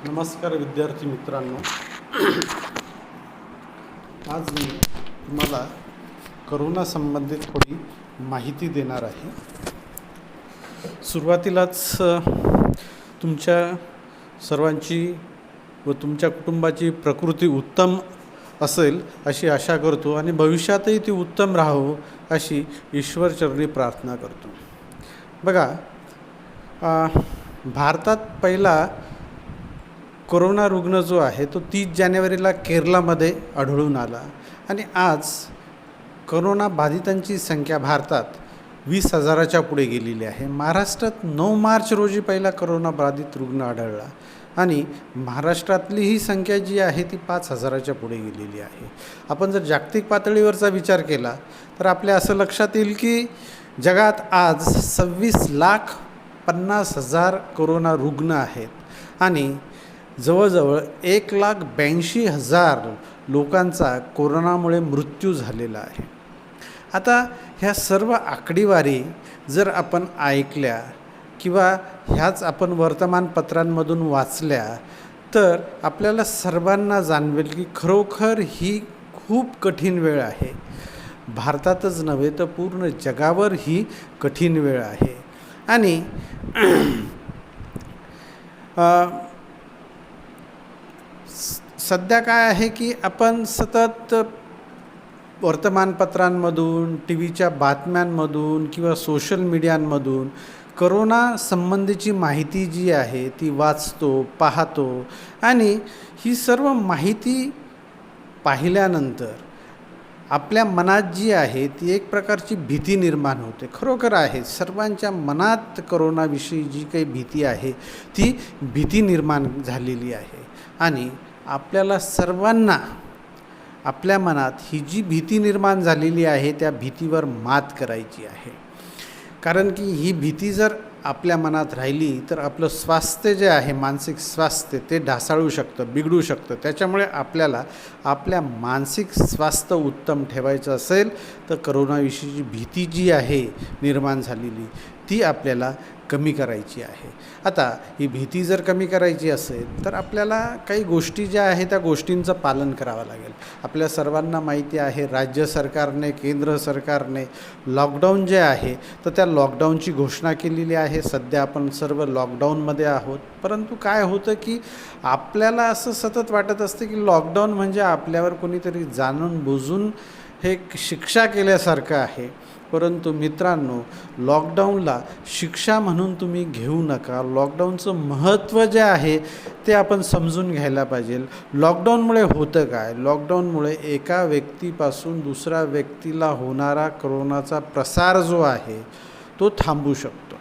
नमस्कार विद्यार्थी मित्रांनो, आज मी तुम्हाला करोना संबंधित थोडी माहिती देणार आहे. सुरुवातीलाच तुमच्या सर्वांची व तुमच्या कुटुंबाची प्रकृती उत्तम असेल अशी आशा करतो आणि भविष्यातही ती उत्तम राहो अशी ईश्वरचरणी प्रार्थना करतो. बघा, भारतात पहिला कोरोना रुग्ण जो आहे तो 30 जानेवारीला केरळामध्ये आढळून आला आणि आज कोरोना बाधितांची संख्या भारतात 20,000च्या पुढे गेलेली आहे. महाराष्ट्रात 9 मार्च रोजी पहिला कोरोना बाधित रुग्ण आढळला आणि महाराष्ट्रातली ही संख्या जी आहे ती 5,000च्या पुढे गेलेली आहे. आपण जर जागतिक पातळीवरचा विचार केला तर आपल्या असं लक्षात येईल की जगात आज 26,50,000 कोरोना रुग्ण आहेत आणि जवळजवळ 1,82,000 लोकांचा कोरोनामुळे मृत्यू झालेला आहे. आता ह्या सर्व आकडेवारी जर आपण ऐकल्या किंवा ह्याच आपण वर्तमानपत्रांमधून वाचल्या तर आपल्याला सर्वांना जाणवेल की खरोखर ही खूप कठीण वेळ आहे. भारतातच नव्हे तर पूर्ण जगावर ही कठीण वेळ आहे. आणि सध्या काय आहे की आपण सतत वर्तमानपत्रांमधून, टी व्हीच्या बातम्यांमधून किंवा सोशल मीडियांमधून करोना संबंधीची माहिती जी आहे ती वाचतो, पाहतो आणि ही सर्व माहिती पाहिल्यानंतर आपल्या मनात जी आहे ती एक प्रकारची भीती निर्माण होते. खरोखर आहे, सर्वांच्या मनात करोनाविषयी जी काही भीती आहे ती भीती निर्माण झालेली आहे आणि आपल्याला सर्वांना आपल्या मनात ही जी भीती निर्माण झालेली आहे त्या भीतीवर मात करायची आहे. कारण की ही भीती जर आपल्या मनात राहिली तर आपलं स्वास्थ्य जे आहे, मानसिक स्वास्थ्य, ते ढासळू शकतं, बिघडू शकतं. त्याच्यामुळे आपल्याला आपल्या मानसिक स्वास्थ्य उत्तम ठेवायचं असेल तर करोनाविषयीची भीती जी आहे निर्माण झालेली ती आपल्याला कमी करायची आहे. आता ही भीती जर कमी करायची असेल तर आपल्याला काही गोष्टी ज्या आहेत त्या गोष्टींचं पालन करावं लागेल. आपल्या सर्वांना माहिती आहे राज्य सरकारने, केंद्र सरकारने लॉकडाऊन जे आहे तर त्या लॉकडाऊनची घोषणा केलेली आहे. सध्या आपण सर्व लॉकडाऊनमध्ये आहोत. परंतु काय होतं की आपल्याला असं सतत वाटत असते की लॉकडाऊन म्हणजे आपल्यावर कोणीतरी जाणून बुजून हे शिक्षा केल्यासारखं आहे. परंतु मित्रांनो, लॉकडाऊनला शिक्षा म्हणून तुम्ही घेऊ नका. लॉकडाऊनचं महत्त्व जे आहे ते आपण समजून घ्यायला पाहिजे. लॉकडाऊनमुळे होतं काय? लॉकडाऊनमुळे एका व्यक्तीपासून दुसऱ्या व्यक्तीला होणारा कोरोनाचा प्रसार जो आहे तो थांबू शकतो.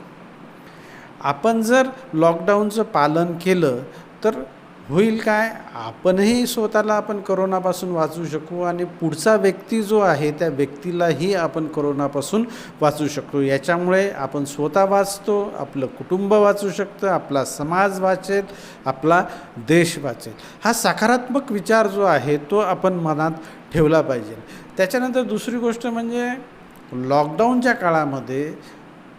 आपण जर लॉकडाऊनचं पालन केलं तर होईल काय? आपणही स्वतःला आपण कोरोनापासून वाचू शकू आणि पुढचा व्यक्ती जो आहे त्या व्यक्तीलाही आपण कोरोनापासून वाचू शकतो. याच्यामुळे आपण स्वतः वाचतो, आपलं कुटुंब वाचू शकतं, आपला समाज वाचेल, आपला देश वाचेल. हा सकारात्मक विचार जो आहे तो आपण मनात ठेवला पाहिजे. त्याच्यानंतर दुसरी गोष्ट म्हणजे लॉकडाऊनच्या काळामध्ये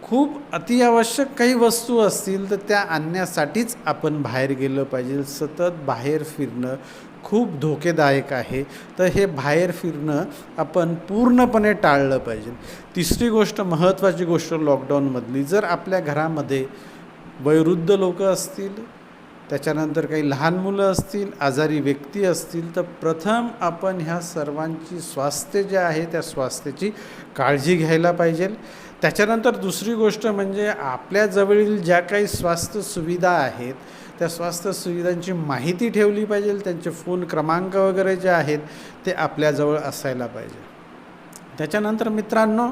खूप अतिआवश्यक काही वस्तू असतील तर त्या आणण्यासाठीच आपण बाहेर गेलं पाहिजे. सतत बाहेर फिरणं खूप धोकेदायक आहे, तर हे बाहेर फिरणं आपण पूर्णपणे टाळलं पाहिजे. तिसरी गोष्ट, महत्त्वाची गोष्ट लॉकडाऊनमधली, जर आपल्या घरामध्ये वयोवृद्ध लोक असतील, त्याच्यानंतर काही लहान मुलं असतील, आजारी व्यक्ती असतील तर प्रथम आपण ह्या सर्वांची स्वास्थ्य जे आहे त्या स्वास्थ्याची काळजी घ्यायला पाहिजे. त्याच्यानंतर दुसरी गोष्ट म्हणजे आपल्याजवळील ज्या काही स्वास्थ्य सुविधा आहेत त्या स्वास्थ्य सुविधांची माहिती ठेवली पाहिजे. त्यांचे फोन क्रमांक वगैरे जे आहेत ते आपल्याजवळ असायला पाहिजे. त्याच्यानंतर मित्रांनो,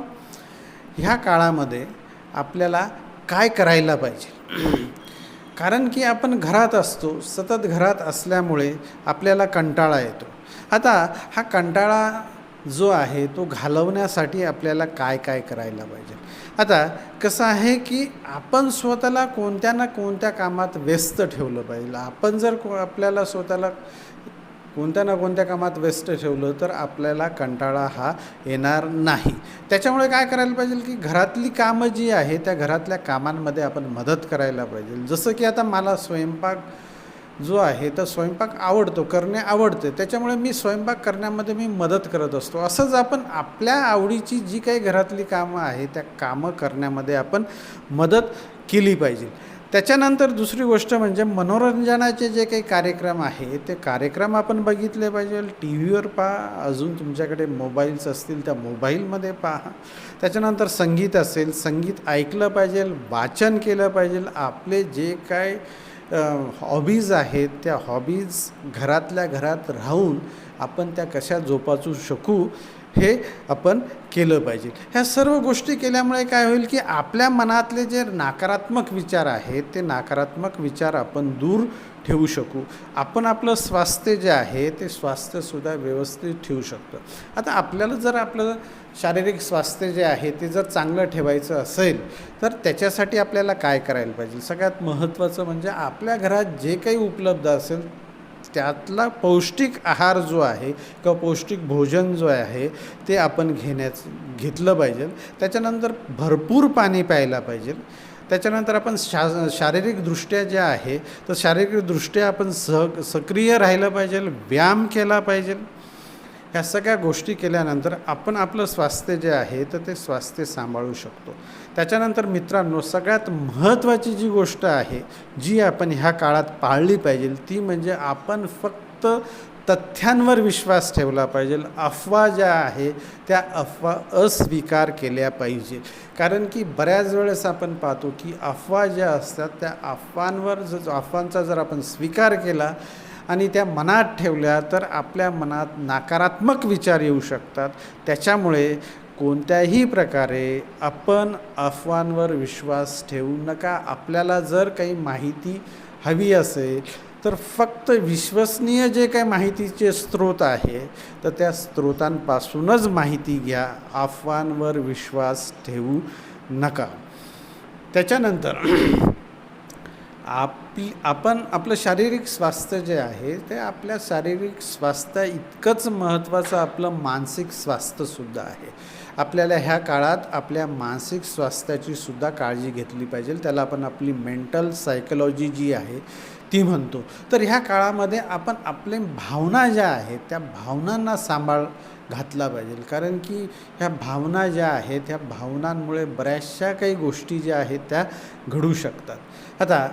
ह्या काळामध्ये आपल्याला काय करायला पाहिजे? कारण की आपण घरात असतो, सतत घरात असल्यामुळे आपल्याला कंटाळा येतो. आता हा कंटाळा जो आहे तो घालवण्यासाठी आपल्याला काय काय करायला पाहिजे? आता कसं आहे की आपण स्वतःला कोणत्या ना कोणत्या कामात व्यस्त ठेवलं पाहिजे. आपण जर आपल्याला स्वतःला कोणत्या ना कोणत्या कामात व्यस्त ठेवलं तर आपल्याला कंटाळा हा येणार नाही. त्याच्यामुळे काय करायला पाहिजे की घरातली कामं जी आहे त्या घरातल्या कामांमध्ये आपण मदत करायला पाहिजे. जसं की आता मला स्वयंपाक जो आहे तर स्वयंपाक आवडतो, करणे आवडते, त्याच्यामुळे मी स्वयंपाक करण्यामध्ये मी मदत करत असतो. असंच आपण आपल्या आवडीची जी काही घरातली कामं आहे त्या कामं करण्यामध्ये आपण मदत केली पाहिजे. त्याच्यानंतर दुसरी गोष्ट म्हणजे मनोरंजनाचे जे काही कार्यक्रम आहे ते कार्यक्रम आपण बघितले पाहिजे. टी व्हीवर पहा, अजून तुमच्याकडे मोबाईल्स असतील त्या मोबाईलमध्ये पहा. त्याच्यानंतर संगीत असेल, संगीत ऐकलं पाहिजे, वाचन केलं पाहिजे. आपले जे काय हॉबीज आहेत त्या हॉबीज घरातल्या घरात राहून आपण त्या कशा जोपासू शकू हे आपण केलं पाहिजे. ह्या सर्व गोष्टी केल्यामुळे काय होईल की आपल्या मनातले जे नकारात्मक विचार आहेत ते नकारात्मक विचार आपण दूर ठेवू शकू. आपण आपलं स्वास्थ्य जे आहे ते स्वास्थ्यसुद्धा व्यवस्थित ठेवू शकतो. आता आपल्याला जर आपलं शारीरिक स्वास्थ्य जे आहे ते जर चांगलं ठेवायचं असेल तर त्याच्यासाठी आपल्याला काय करायला पाहिजे? सगळ्यात महत्त्वाचं म्हणजे आपल्या घरात जे काही उपलब्ध असेल त्यातला पौष्टिक आहार जो आहे किंवा पौष्टिक भोजन जो आहे ते आपण घेतलं पाहिजे. त्याच्यानंतर भरपूर पाणी प्यायला पाहिजे. त्याच्यानंतर आपण शारीरिकदृष्ट्या जे आहे तर शारीरिकदृष्ट्या आपण सक्रिय राहिलं पाहिजे, व्यायाम केला पाहिजे. ह्या सगळ्या गोष्टी केल्यानंतर आपण आपलं स्वास्थ्य जे आहे तर ते स्वास्थ्य सांभाळू शकतो. त्याच्यानंतर मित्रांनो, सगळ्यात महत्त्वाची जी गोष्ट आहे जी आपण ह्या काळात पाळली पाहिजे ती म्हणजे आपण फक्त तथ्यांवर विश्वास ठेवला पाहिजे. अफवा ज्या आहे त्या अफवा अस्वीकार केल्या पाहिजे. कारण की बऱ्याच वेळेस आपण पाहतो की अफवा ज्या असतात त्या अफवांचा जर आपण स्वीकार केला आणि त्या मनात ठेवल्या तर आपल्या मनात नकारात्मक विचार येऊ शकतात. त्याच्यामुळे कोणत्याही प्रकारे आपण अफवांवर विश्वास ठेवू नका. आपल्याला जर काही माहिती हवी असेल तर फक्त विश्वसनीय जे काही माहितीचे स्रोत आहे तर त्या स्रोतांपासूनच माहिती घ्या. अफवांवर विश्वास ठेवू नका. त्याच्यानंतर आपण आपलं शारीरिक स्वास्थ्य जे आहे ते आपल्या शारीरिक स्वास्थ्य इतकंच महत्त्वाचं आपलं मानसिक स्वास्थ्यसुद्धा आहे. आपल्याला ह्या काळात आपल्या मानसिक स्वास्थ्याची सुद्धा काळजी घेतली पाहिजे. त्याला आपण आपली मेंटल सायकोलॉजी जी आहे ती म्हणतो. तर ह्या काळामध्ये आपण आपले भावना ज्या आहेत त्या भावनांना सांभाळ घातला पाहिजे. कारण की ह्या भावना ज्या आहेत ह्या भावनांमुळे बऱ्याचशा काही गोष्टी ज्या आहेत त्या घडू शकतात. आता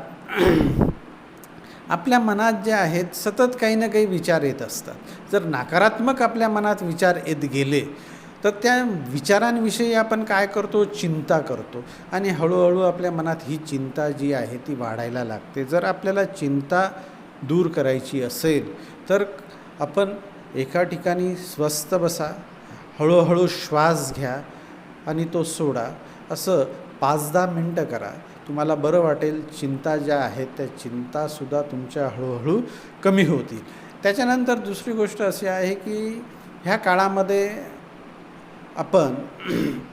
आपल्या मनात जे आहेत सतत काही ना काही विचार येत असतात. जर नकारात्मक आपल्या मनात विचार येत गेले तर त्या विचारांविषयी आपण काय करतो? चिंता करतो आणि हळूहळू आपल्या मनात ही चिंता जी आहे ती वाढायला लागते. जर आपल्याला चिंता दूर करायची असेल तर आपण एका ठिकाणी स्वस्थ बसा, हळूहळू श्वास घ्या आणि तो सोडा. असं 5-10 मिनटं करा. तुम्हाला बरं वाटेल. चिंता ज्या आहेत त्या चिंतासुद्धा तुमच्या हळूहळू कमी होतील. त्याच्यानंतर दुसरी गोष्ट अशी आहे की ह्या काळामध्ये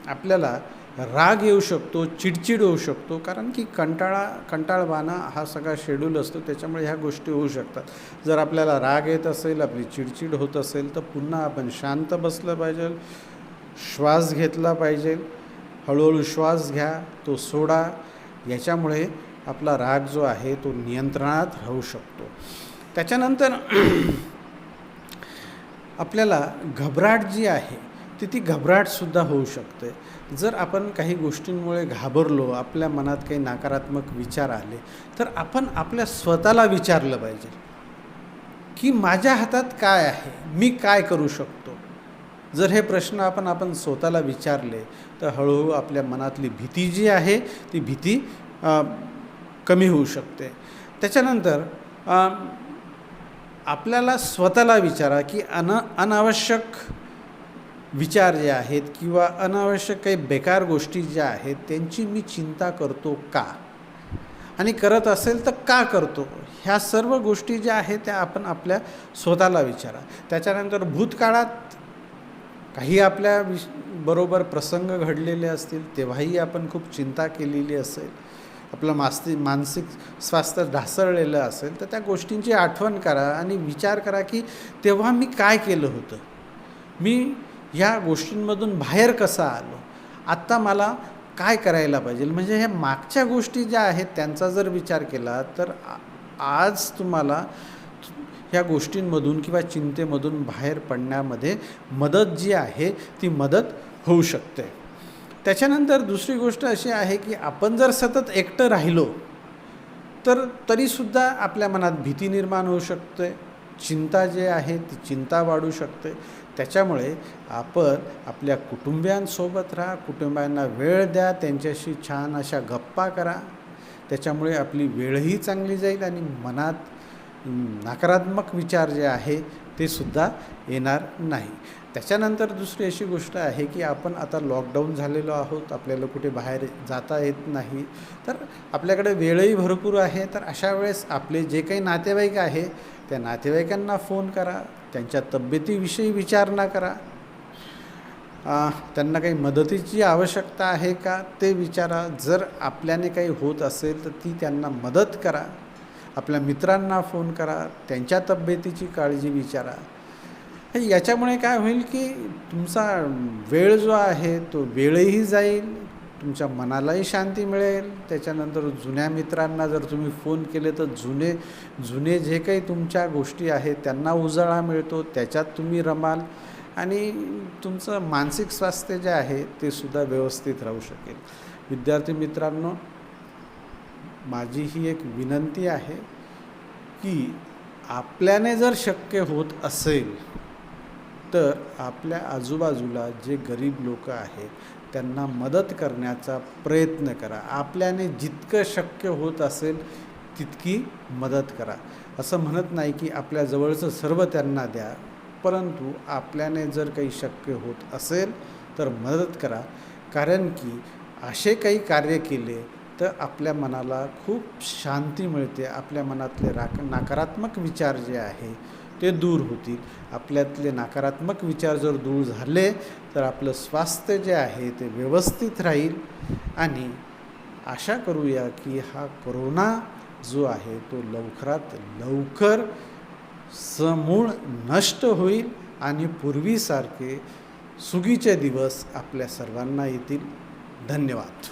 आपल्याला राग येऊ शकतो, चिडचिड होऊ शकतो. कारण की कंटाळवाणा हा सगळा शेड्यूल असतो त्याच्यामुळे ह्या गोष्टी होऊ शकतात. जर आपल्याला राग येत असेल, आपली चिडचिड होत असेल तर पुन्हा आपण शांत बसलं पाहिजे, श्वास घेतला पाहिजे. हळूहळू श्वास घ्या, तो सोडा. याच्यामुळे आपला राग जो आहे तो नियंत्रणात राहू शकतो. त्याच्यानंतर आपल्याला घबराट जी आहे ती घबराटसुद्धा होऊ शकते. जर आपण काही गोष्टींमुळे घाबरलो, आपल्या मनात काही नकारात्मक विचार आले तर आपण आपल्या स्वतःला विचारलं पाहिजे की माझ्या हातात काय आहे, मी काय करू शकतो. जर हे प्रश्न आपण स्वतःला विचारले तर हळूहळू आपल्या मनातली भीती जी आहे ती भीती कमी होऊ शकते. त्याच्यानंतर आपल्याला स्वतःला विचारा की अनावश्यक विचार जे आहेत किंवा अनावश्यक काही बेकार गोष्टी ज्या आहेत त्यांची मी चिंता करतो का, आणि करत असेल तर का करतो. ह्या सर्व गोष्टी ज्या आहेत त्या आपण आपल्या स्वतःला विचारा. त्याच्यानंतर भूतकाळात काही आपल्या बरोबर प्रसंग घडलेले असतील तेव्हाही आपण खूप चिंता केलेली असेल, आपलं मानसिक स्वास्थ्य ढासळलेलं असेल तर त्या गोष्टींची आठवण करा आणि विचार करा की तेव्हा मी काय केलं होतं, मी ह्या गोष्टींमधून बाहेर कसा आलो, आत्ता मला काय करायला पाहिजे. म्हणजे ह्या मागच्या गोष्टी ज्या आहेत त्यांचा जर विचार केला तर आज तुम्हाला ह्या गोष्टींमधून किंवा चिंतेमधून बाहेर पडण्यामध्ये मदत जी आहे ती मदत होऊ शकते. त्याच्यानंतर दुसरी गोष्ट अशी आहे की आपण जर सतत एकटं राहिलो तर तरीसुद्धा आपल्या मनात भीती निर्माण होऊ शकते, चिंता जे आहे ती चिंता वाढू शकते. त्याच्यामुळे आपण आपल्या कुटुंबियांसोबत राहा, कुटुंबियांना वेळ द्या, त्यांच्याशी छान अशा गप्पा करा. त्याच्यामुळे आपली वेळही चांगली जाईल आणि मनात नकारात्मक विचार जे आहे ते सुद्धा येणार नाही. त्याच्यानंतर दुसरी अशी गोष्ट आहे की आपण आता लॉकडाऊन झालेलो आहोत, आपल्याला कुठे बाहेर जाता येत नाही, तर आपल्याकडे वेळही भरपूर आहे. तर अशा वेळेस आपले जे काही नातेवाईक आहे त्या नातेवाईकांना फोन करा, त्यांच्या तब्येतीविषयी विचारणा करा, त्यांना काही मदतीची आवश्यकता आहे का ते विचारा. जर आपल्याने काही होत असेल तर ती त्यांना मदत करा. आपल्या मित्रांना फोन करा, त्यांच्या तब्येतीची काळजी विचारा. याच्यामुळे काय होईल की तुमचा वेळ जो आहे तो वेळही जाईल, तुमच्या मनालाही शांती मिळेल. त्याच्यानंतर जुन्या मित्रांना जर तुम्ही फोन केले तर जुने जे काही तुमच्या गोष्टी आहेत त्यांना उजाळा मिळतो, त्याच्यात तुम्ही रमाल आणि तुमचं मानसिक स्वास्थ्य जे आहे ते सुद्धा व्यवस्थित राहू शकेल. विद्यार्थी मित्रांनो, माझी ही एक विनंती आहे की आपल्याने जर शक्य होत असेल तर आपल्या आजूबाजूला जे गरीब लोक आहेत त्यांना मदत करण्याचा प्रयत्न करा. आपल्याने जितकं शक्य होत असेल तितकी मदत करा. असं म्हणत नाही की आपल्या जवळचं सर्व त्यांना द्या, परंतु आपल्याने जर काही शक्य होत असेल तर मदत करा. कारण की असे काही कार्य केले तर आपल्या मनाला खूप शांती मिळते. आपल्या मनातले नकारात्मक विचार जे आहे ते दूर होतील. आपल्यातले नकारात्मक विचार जर दूर झाले तर आपलं स्वास्थ्य जे आहे ते व्यवस्थित राहील. आणि आशा करूया की हा कोरोना जो आहे तो लवकरात लवकर समूळ नष्ट होईल आणि पूर्वीसारखे सुगीचे दिवस आपल्या सर्वांना येतील. धन्यवाद.